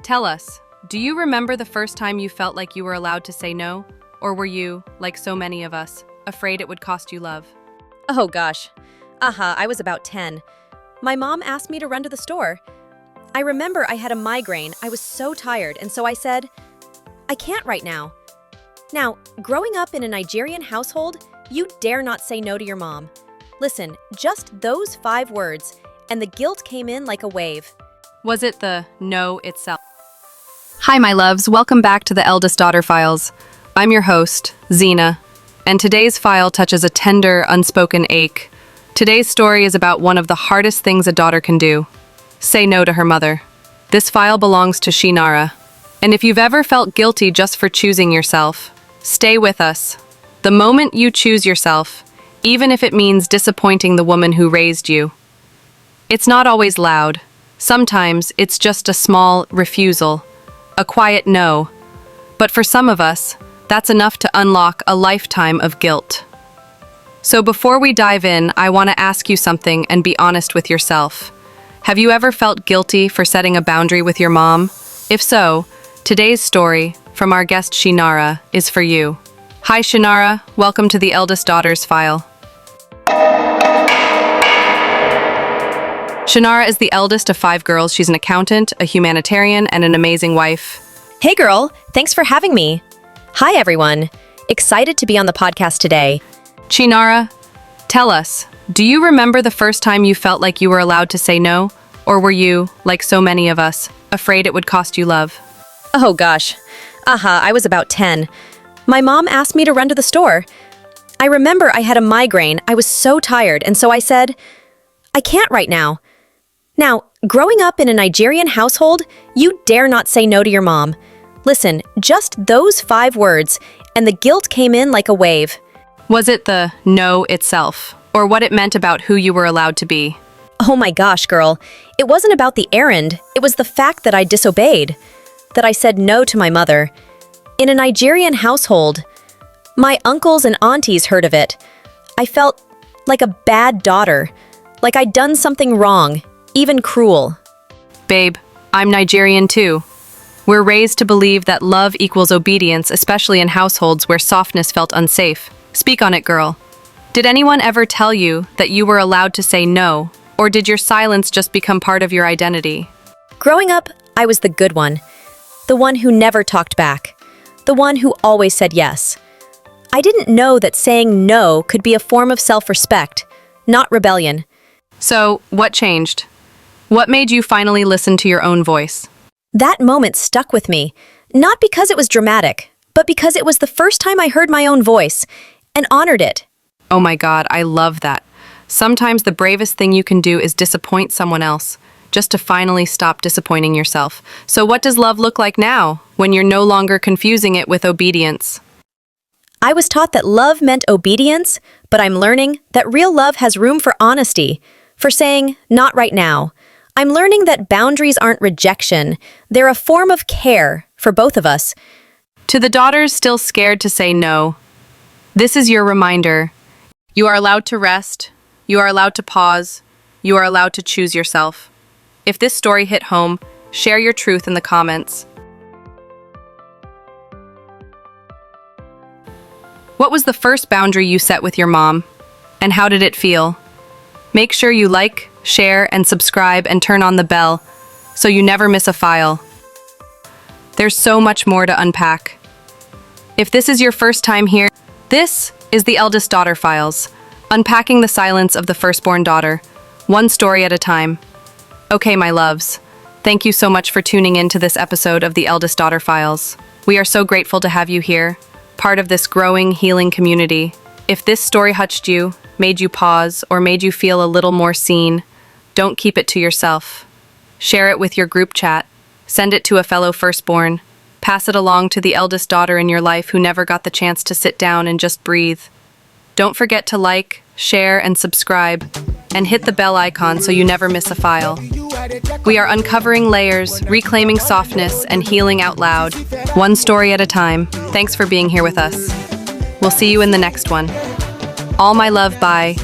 Tell us, do you remember the first time you felt like you were allowed to say no? Or were you, like so many of us, afraid it would cost you love? Oh gosh. I was about 10. My mom asked me to run to the store. I remember I had a migraine. I was so tired, and so I said, I can't right now. Now, growing up in a Nigerian household, you dare not say no to your mom. Listen, just those 5 words, and the guilt came in like a wave. Was it the no itself? Hi, my loves. Welcome back to the Eldest Daughter Files. I'm your host, Zena, and today's file touches a tender, unspoken ache. Today's story is about one of the hardest things a daughter can do: say no to her mother. This file belongs to Chinara, and if you've ever felt guilty just for choosing yourself, stay with us. The moment you choose yourself, even if it means disappointing the woman who raised you, it's not always loud. Sometimes it's just a small refusal, a quiet no. But for some of us, that's enough to unlock a lifetime of guilt. So before we dive in, I want to ask you something and be honest with yourself. Have you ever felt guilty for setting a boundary with your mom? If so, today's story from our guest Chinara is for you. Hi Chinara, welcome to the Eldest Daughters File. Chinara is the eldest of 5 girls. She's an accountant, a humanitarian, and an amazing wife. Hey girl, thanks for having me. Hi everyone. Excited to be on the podcast today. Chinara, tell us, do you remember the first time you felt like you were allowed to say no? Or were you, like so many of us, afraid it would cost you love? Oh gosh. I was about 10. My mom asked me to run to the store. I remember I had a migraine. I was so tired, and so I said, I can't right now. Now, growing up in a Nigerian household, you dare not say no to your mom. Listen, just those 5 words, and the guilt came in like a wave. Was it the no itself, or what it meant about who you were allowed to be? Oh my gosh, girl. It wasn't about the errand. It was the fact that I disobeyed, that I said no to my mother. In a Nigerian household, my uncles and aunties heard of it. I felt like a bad daughter, like I'd done something wrong, even cruel. Babe, I'm Nigerian too. We're raised to believe that love equals obedience, especially in households where softness felt unsafe. Speak on it, girl. Did anyone ever tell you that you were allowed to say no, or did your silence just become part of your identity? Growing up, I was the good one, the one who never talked back, the one who always said yes. I didn't know that saying no could be a form of self-respect, not rebellion. So, what changed? What made you finally listen to your own voice? That moment stuck with me, not because it was dramatic, but because it was the first time I heard my own voice and honored it. Oh my God, I love that. Sometimes the bravest thing you can do is disappoint someone else, just to finally stop disappointing yourself. So what does love look like now, when you're no longer confusing it with obedience? I was taught that love meant obedience, but I'm learning that real love has room for honesty, for saying, not right now. I'm learning that boundaries aren't rejection. They're a form of care for both of us. To the daughters still scared to say no, this is your reminder. You are allowed to rest. You are allowed to pause. You are allowed to choose yourself. If this story hit home, share your truth in the comments. What was the first boundary you set with your mom? And how did it feel? Make sure you like, share, and subscribe and turn on the bell so you never miss a file. There's so much more to unpack. If this is your first time here, this is the Eldest Daughter Files, unpacking the silence of the firstborn daughter, one story at a time. Okay, my loves, thank you so much for tuning in to this episode of the Eldest Daughter Files. We are so grateful to have you here, part of this growing, healing community. If this story touched you, made you pause, or made you feel a little more seen, don't keep it to yourself. Share it with your group chat. Send it to a fellow firstborn. Pass it along to the eldest daughter in your life who never got the chance to sit down and just breathe. Don't forget to like, share, and subscribe, and hit the bell icon so you never miss a file. We are uncovering layers, reclaiming softness, and healing out loud, one story at a time. Thanks for being here with us. We'll see you in the next one. All my love, bye.